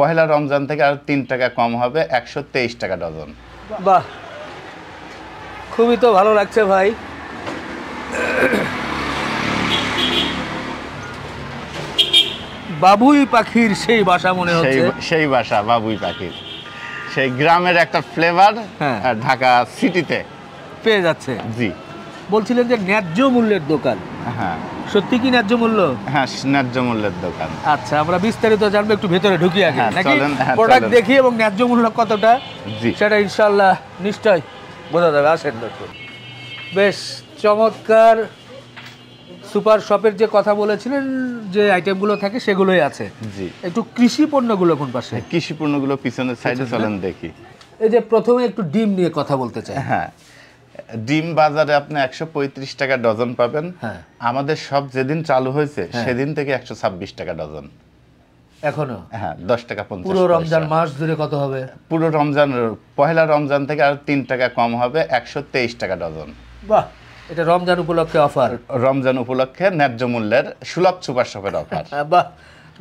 পহেলা রমজান থেকে আর 3 টাকা কম হবে, 123 টাকা ডজন। বাহ, খুবই তো ভালো লাগছে ভাই। বাবুই পাখির সেই বাসা মনে হচ্ছে। সেই বাসা বাবুই পাখির, সেই গ্রামের একটা ফ্লেভার ঢাকা সিটিতে পেয়ে যাচ্ছে। জি, বলছিলেন যে ন্যায্য মূল্যের দোকান। হ্যাঁ, সত্যি কি ন্যায্য মূল্য? হ্যাঁ, ন্যায্য মূল্যের দোকান। আচ্ছা, আমরা বিস্তারিত জানবো, একটু ভেতরে ঢুকি আগে নাকি প্রোডাক্ট চলেন। দেখি এবং ন্যায্য মূল্য কতটা জি, সেটা ইনশাআল্লাহ নিশ্চয় বোঝা যাবে। আসেন দেখুন, বেশ চমৎকার সুপার শপের যে কথা বলেছিলেন যে আইটেমগুলো থাকে সেগুলোই আছে। জি, একটু কৃষি পণ্যগুলো কোন পাশে? কৃষি পণ্যগুলো পিছনের সাইডে চলেন দেখি। এই যে প্রথমে একটু ডিম নিয়ে কথা বলতে চাই। হ্যাঁ, ডিম বাজারে আপনি 135 টাকা ডজন পাবেন। হ্যাঁ, আমাদের সব যেদিন চালু হয়েছে সেদিন থেকে 126 টাকা ডজন এখনো। হ্যাঁ, 10 টাকা 50 পুরো রমজান মাস ধরে কত হবে? পুরো রমজান, পহেলা রমজান থেকে আর 3 টাকা কম হবে, 123 টাকা ডজন। বাহ, এটা রমজান উপলক্ষে অফার। রমজান উপলক্ষে ন্যায্য মূল্যের সুলভ সুপার শপের অফার। বাহ,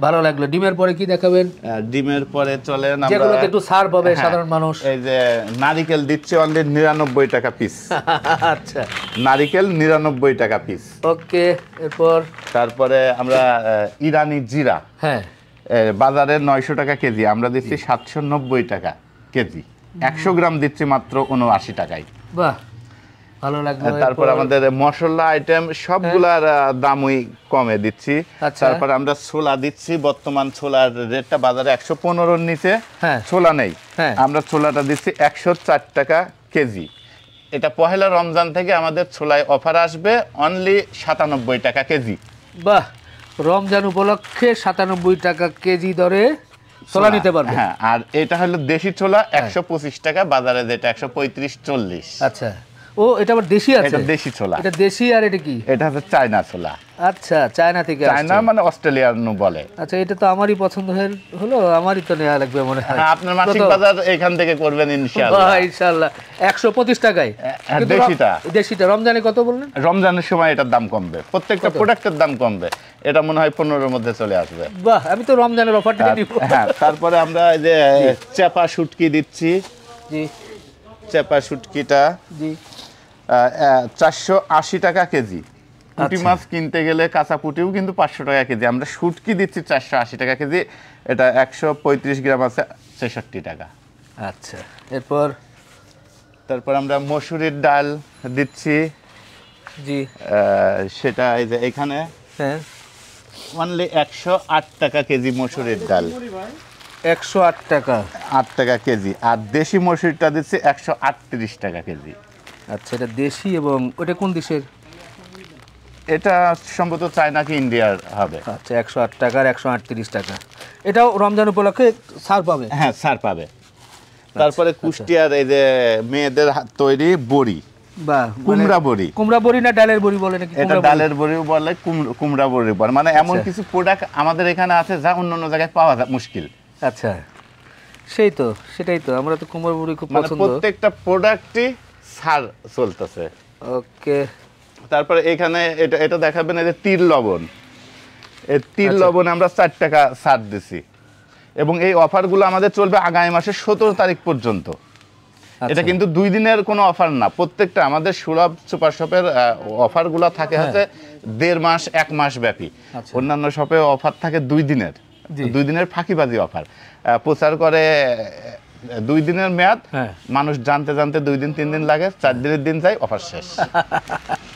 ভালো লাগলো। ডিমের পরে কি দেখাবেন? ডিমের পরে চলেন যেগুলোতে একটু ছাড় পাবে সাধারণ মানুষ। এই যে নারিকেল দিচ্ছে অনলি 99 টাকা পিস। আচ্ছা, নারিকেল 99 টাকা পিস। ওকে, এরপর তারপরে আমরা ইরানি জিরা, হ্যাঁ, বাজারে 900 টাকা কেজি, আমরা দিচ্ছি 790 টাকা কেজি। 100 গ্রাম দিচ্ছি মাত্র 79 টাকায়। বাহ, ভালো লাগলো। তারপর আমাদের মশলা আইটেম সবগুলার দামই কমে দিচ্ছি। তারপর আমরা ছোলা দিচ্ছি, বর্তমান ছোলার রেটটা বাজারে 115-র নিচে ছোলা নেই। আমরা ছোলাটা দিচ্ছি 104 টাকা কেজি। এটা পহেলা রমজান থেকে আমাদের ছোলায় অফার আসবে অনলি 97 টাকা কেজি। বাহ, রমজান উপলক্ষে 97 টাকা কেজি দরে ছোলা নিতে পারবে। হ্যাঁ, আর এটা হলো দেশি ছোলা 125 টাকা, বাজারে যেটা 135-40। আচ্ছা, ও এটা আবার দেশি আছে? এটা দেশি ছোলা। এটা দেশি, আর এটা কি? এটা হচ্ছে চায়না ছোলা। আচ্ছা, চায়না থেকে আসছে। চায়না মানে অস্ট্রেলিয়ানো বলে। আচ্ছা, এটা তো আমারই পছন্দ হলো, আমারই তো নেওয়া লাগবে মনে হয়। আপনার মাসিক বাজার এখান থেকে করবেন ইনশাআল্লাহ। ইনশাআল্লাহ 125 টাকায় দেশিটা রমজানে কত বললেন? রমজানের সময় এটার দাম কমবে, প্রত্যেকটা প্রোডাক্টের দাম কমবে। এটা মনে হয় 15-র মধ্যে চলে আসবে। বাহ, আমি তো রমজানের অফারটা নিব। হ্যাঁ, তারপরে আমরা এই যে চাপা শুটকি দিচ্ছি। জি, চাপা শুটকিটা জি 480 টাকা কেজি। পুঁটি মাছ কিনতে গেলে কাঁচা পুঁটিও কিন্তু 500 টাকা কেজি, আমরা শুটকি দিচ্ছি 480 টাকা কেজি। এটা 135 গ্রাম আছে, 66 টাকা। আচ্ছা, এরপর তারপর আমরা মসুরির ডাল দিচ্ছি। জি, সেটা এই যে এখানে হ্যাঁ, অনলি 108 টাকা কেজি মসুরির ডাল। 108 টাকা, 8 টাকা কেজি। আর দেশি মসুরিটা দিচ্ছি 138 টাকা কেজি। আচ্ছা, এটা দেশি এবং ওটা কোন দেশের? এটা সম্ভবত চায়না কি ইন্ডিয়ার হবে। আচ্ছা, 108 টাকা আর 138 টাকা। এটাও রমজান উপলক্ষে ছাড় পাবে? হ্যাঁ, ছাড় পাবে। তারপরে কুষ্টিয়ার এই যে মেয়েদের তৈরি বড়ি, বা কুমড়া বড়ি। কুমড়া বড়ি না ডালের বড়ি বলে নাকি? এটা ডালের বড়িও বলে, কুমড়া বড়ি বলে। মানে এমন কিছু প্রোডাক্ট আমাদের এখানে আছে যা অন্য জায়গায় পাওয়া যায় মুশকিল। আচ্ছা, সেটাই তো আমরা তো কুমড়া বড়ি খুব পছন্দ। প্রত্যেকটা প্রোডাক্টই ছাড় চলতেছে। ওকে, তারপরে এখানে এটা দেখাবেন, এই যে তিল লবণ। এই তিল লবণ আমরা 4 টাকা ছাড় দিছি, এবং এই অফারগুলো আমাদের চলবে আগামী মাসের 17 তারিখ পর্যন্ত। এটা কিন্তু 2 দিনের কোনো অফার না, প্রত্যেকটা আমাদের সুলভ সুপার শপের অফারগুলো থাকে হচ্ছে 1.5 মাস 1 মাস ব্যাপী। অন্যান্য শপে অফার থাকে 2 দিনের, 2 দিনের ফাঁকিবাজি অফার প্রচার করে। 2 দিনের মেয়াদ, মানুষ জানতে 2 দিন 3 দিন লাগে, 4 দিনের দিন যায়, অফার শেষ।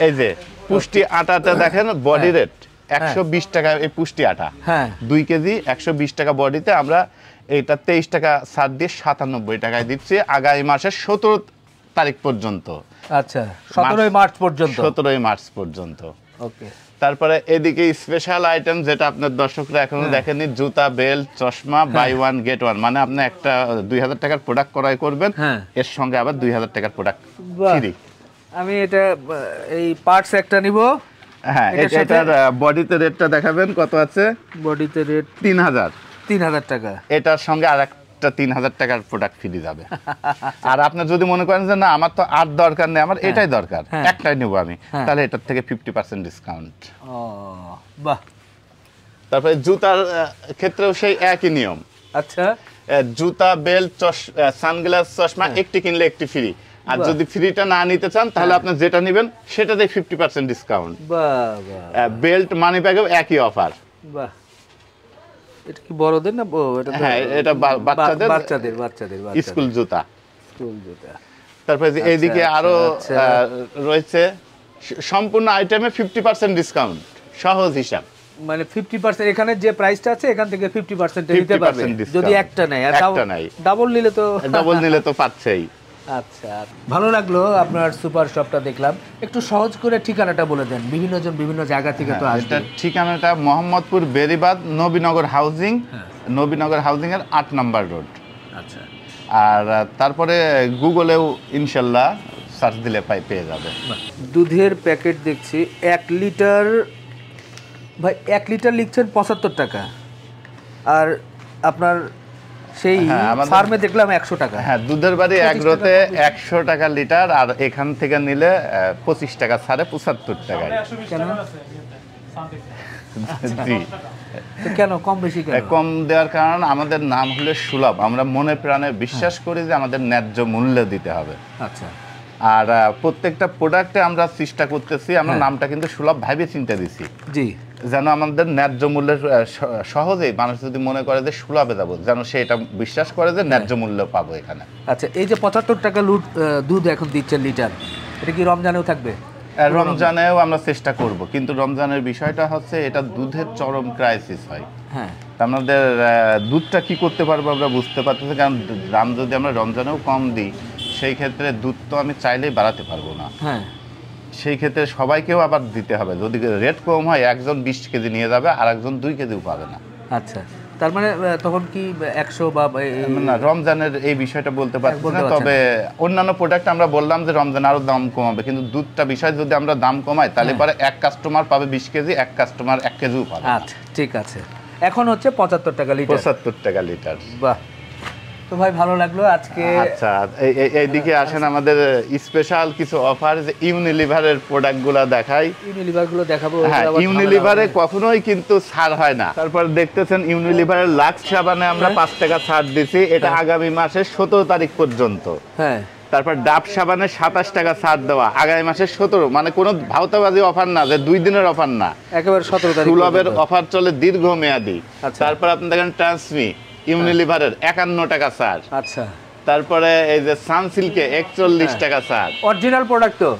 এই যে পুষ্টি আটাটা দেখেন, বডি রেট 120 টাকা। এই পুষ্টি আটা 2 কেজি 120 টাকা বডিতে, আমরা এটা 23 টাকা ছাড় দিয়ে 97 টাকায় দিচ্ছি আগামী মাসের 17 তারিখ পর্যন্ত। আচ্ছা, 17 মার্চ পর্যন্ত। 17 মার্চ পর্যন্ত। ওকে, তারপরে এদিকে স্পেশাল আইটেম যেটা আপনার দর্শকরা এখনো দেখেননি, জুতা, বেল্ট, চশমা, বাই 1 গেট 1। মানে আপনি একটা 2000 টাকার প্রোডাক্ট ক্রয় করবেন, এর সঙ্গে আবার 2000 টাকার প্রোডাক্ট ফ্রি। আমি এটা এই পার্টস একটা নিব। হ্যাঁ, এটার বডিতে রেটটা দেখাবেন কত আছে? বডিতে রেট 3000 টাকা। এটার সঙ্গে আরেকটা 3000 টাকার প্রোডাক্ট ফ্রি যাবে। আর আপনি যদি মনে করেন যে না আমার তো আর দরকার নেই, আমার এটাই দরকার, একটাই নেব আমি, তাহলে এটার থেকে 50% ডিসকাউন্ট। ও বাহ। তারপরে জুতার ক্ষেত্রেও সেই একই নিয়ম, আচ্ছা, জুতা, বেল্ট, সানগ্লাস, চশমা একটি কিনলে একটি ফ্রি। আর বাহ। যদি ফ্রিটা না নিতে চান তাহলে আপনি যেটা নেবেন সেটাতে 50% ডিসকাউন্ট। বাহ বাহ বেল্ট, মানি ব্যাগেও একই অফার। বাহ, এটা কি বড়দের না? এটা তো হ্যাঁ, এটা বাচ্চাদের বাচ্চাদের স্কুল জুতা। স্কুল জুতা। তারপরে যে এইদিকে আচ্ছা, আরো আচ্ছা। রয়েছে সম্পূর্ণ আইটেমে 50% ডিসকাউন্ট, সহজ হিসাব। মানে 50% এখানে যে প্রাইসটা আছে এখান থেকে 50% নিতে পারবে 50% discount। যদি একটা নেয়। আর একটা নেয়। ডাবল নিলে তো ডাবল নিলে তো পাচ্ছেই। আচ্ছা, ভালো লাগলো আপনার সুপার শপটা দেখলাম। একটু সহজ করে ঠিকানাটা বলে দেন, বিভিন্ন জন বিভিন্ন জায়গা থেকে তো আসবে। এটা ঠিকানাটা মোহাম্মদপুর বেরিবাদ, নবীনগর হাউজিং, নবীনগর হাউজিং এর 8 নাম্বার রোড। আচ্ছা, আর তারপরে গুগলেও ইনশাল্লাহ সার্চ দিলে পেয়ে যাবে। দুধের প্যাকেট দেখছি 1 লিটার, ভাই 1 লিটার লিখছেন 75 টাকা, আর আপনার সেই হ্যাঁ, আমাদের- ফার্মে দেখলাম 100 টাকা। হ্যাঁ, দুধের বাড়ি 25 এগ্রোতে 100 টাকা লিটার, আর এখান থেকে নিলে 25 টাকা ছাড়ে 75 টাকায়। কেন? জি, তো কেন কম বেশি কেন? কম দেওয়ার কারণ আমাদের নাম হলো সুলভ। আমরা মনে প্রাণে বিশ্বাস করি যে আমাদের ন্যায্য মূল্য দিতে হবে। আচ্ছা, আর প্রত্যেকটা প্রোডাক্টে আমরা চেষ্টা করতেছি, আমরা নামটা কিন্তু সুলভ ভাবে চিন্তা দিছি, জি, যেন আমাদের ন্যায্য মূল্যের সহজেই মানুষ যদি মনে করে যে সুলভে যাবো, যেন সে এটা বিশ্বাস করে যে ন্যায্য মূল্য পাবো এখানে। আচ্ছা। এই যে 75 টাকা দুধ এখন দিচ্ছেন লিটার, এটা কি রমজানেও থাকবে? রমজানেও আমরা চেষ্টা করব, কিন্তু রমজানের বিষয়টা হচ্ছে এটা দুধের চরম ক্রাইসিস হয়। হ্যাঁ, তা আমাদের দুধটা কি করতে পারবো আমরা বুঝতে পারতেছি, কারণ দাম যদি আমরা রমজানেও কম দিই সেই ক্ষেত্রে দুধ তো আমি চাইলেই বাড়াতে পারবো না। হ্যাঁ, সেই ক্ষেত্রে সবাইকেও আবার দিতে হবে। যদি রেট কম হয় একজন 20 কেজি নিয়ে যাবে আর একজন 2 কেজিও পাবে না। আচ্ছা। তার মানে তখন কি 100 বা না, রমজানের এই বিষয়টা বলতে পারছি বলতে না। পারছেন তবে অন্যান্য প্রোডাক্ট আমরা বললাম যে রমজান আরো দাম কমাবে, কিন্তু দুধটা বিষয় যদি আমরা দাম কমাই তাহলে পরে এক কাস্টমার পাবে 20 কেজি, এক কাস্টমার 1 কেজিও পাবে না। আচ্ছা, ঠিক আছে। এখন হচ্ছে 75 টাকা লিটার। 75 টাকা লিটার। বাহ, তো ভাই ভালো লাগলো আজকে। আচ্ছা, এইদিকে আসেন, আমাদের স্পেশাল কিছু অফার যে ইউনিলিভারের প্রোডাক্টগুলো দেখাই। ইউনিলিভার গুলো দেখাবো। হ্যাঁ, ইউনিলিভারে কখনোই কিন্তু ছাড় হয় না। তারপর দেখতেছেন ইউনিলিভারের লাক্স সাবানে আমরা 5 টাকা ছাড় দিছি, এটা আগামী মাসের 17 তারিখ পর্যন্ত। হ্যাঁ, তারপর ডাব সাবানে 27 টাকা ছাড় দেওয়া আগামী মাসের 17, মানে কোনো ভাওতাবাজি অফার না যে 2 দিনের অফার না, একেবারে 17 তারিখ সুলভের পর্যন্ত। অফার চলে দীর্ঘমেয়াদী। আচ্ছা। তারপর আপনি দেখেন ট্রান্সমি ইউনিলিভারের 51 টাকা ছাড়। আচ্ছা, তারপরে এই যে সানসিল্কে 41 টাকা ছাড়। অরিজিনাল প্রোডাক্ট তো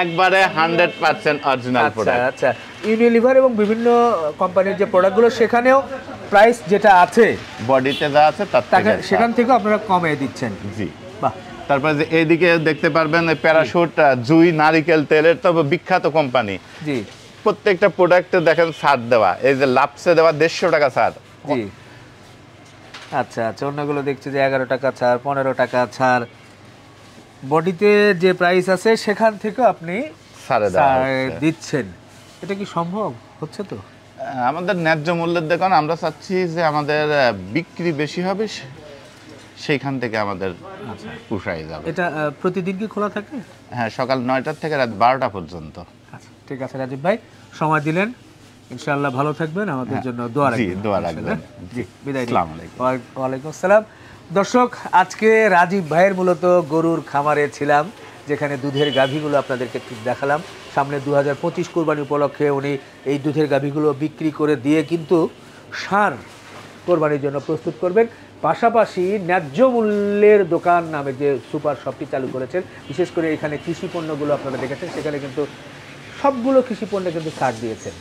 একবারে 100% অরিজিনাল আচ্ছা প্রোডাক্ট। আচ্ছা। ইউনিলিভার এবং বিভিন্ন কোম্পানির যে প্রোডাক্টগুলো সেখানেও প্রাইস যেটা আছে বডিতে যা আছে তার তাকে থেকে সেখান থেকে আপনারা কমে দিচ্ছেন। জি। বাহ, তারপরে যে এইদিকে দেখতে পারবেন প্যারাশুট, জুই নারিকেল তেলের তো বিখ্যাত কোম্পানি, জি প্রত্যেকটা প্রোডাক্টে দেখেন ছাড় দেওয়া। এই যে লাপসে দেওয়া 150 টাকা ছাড়। জি। আচ্ছা আচ্ছা, অন্যগুলো দেখছি যে 11 টাকা ছাড়, 15 টাকা ছাড়। বডিতে যে প্রাইস আছে সেখান থেকে আপনি ছাড়ে দেওয়া ছাড় হচ্ছে। দিচ্ছেন। এটা কি সম্ভব হচ্ছে? তো আমাদের ন্যায্য মূল্যের দেখুন, আমরা চাচ্ছি যে আমাদের বিক্রি বেশি হবে, সেইখান থেকে আমাদের পুষাই যাবে। এটা প্রতিদিন কি খোলা থাকে? হ্যাঁ, সকাল 9টা থেকে রাত 12টা পর্যন্ত। আচ্ছা, ঠিক আছে রাজীব ভাই, সময় দিলেন। ইনশাআল্লাহ ভালো থাকবেন, আমাদের জন্য দোয়া জি, রাখবেন। দোয়া রাখবেন। জি, বিদায় নিই। আসসালামু আলাইকুম। ওয়ালাইকুম আসসালাম। দর্শক, আজকে রাজীব ভাইয়ের মূলত গরুর খামারে ছিলাম, যেখানে দুধের গাভীগুলো আপনাদেরকে একটু দেখালাম। সামনে 2025 কোরবানি উপলক্ষে উনি এই দুধের গাভীগুলো বিক্রি করে দিয়ে কিন্তু সার কোরবানির জন্য প্রস্তুত করবেন। পাশাপাশি ন্যায্য মূল্যের দোকান নামে যে সুপার শপটি চালু করেছেন, বিশেষ করে এখানে কৃষি পণ্যগুলো আপনারা দেখেছেন, সেখানে কিন্তু সবগুলো কৃষি পণ্যে কিন্তু ছাড় দিয়েছেন।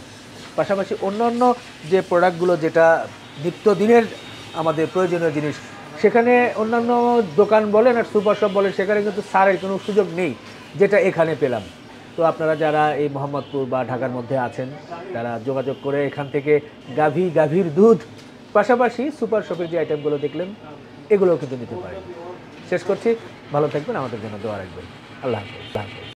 পাশাপাশি অন্যান্য যে প্রোডাক্টগুলো যেটা নিত্যদিনের আমাদের প্রয়োজনীয় জিনিস, সেখানে অন্যান্য দোকান বলেন আর সুপার শপ বলেন, সেখানে কিন্তু ছাড়ের কোনো সুযোগ নেই, যেটা এখানে পেলাম। তো আপনারা যারা এই মোহাম্মদপুর বা ঢাকার মধ্যে আছেন, তারা যোগাযোগ করে এখান থেকে গাভীর দুধ পাশাপাশি সুপার শপের যে আইটেমগুলো দেখলেন এগুলোও কিন্তু নিতে পারেন। শেষ করছি, ভালো থাকবেন, আমাদের জন্য দোয়া রাখবেন। আল্লাহ হাফেজ।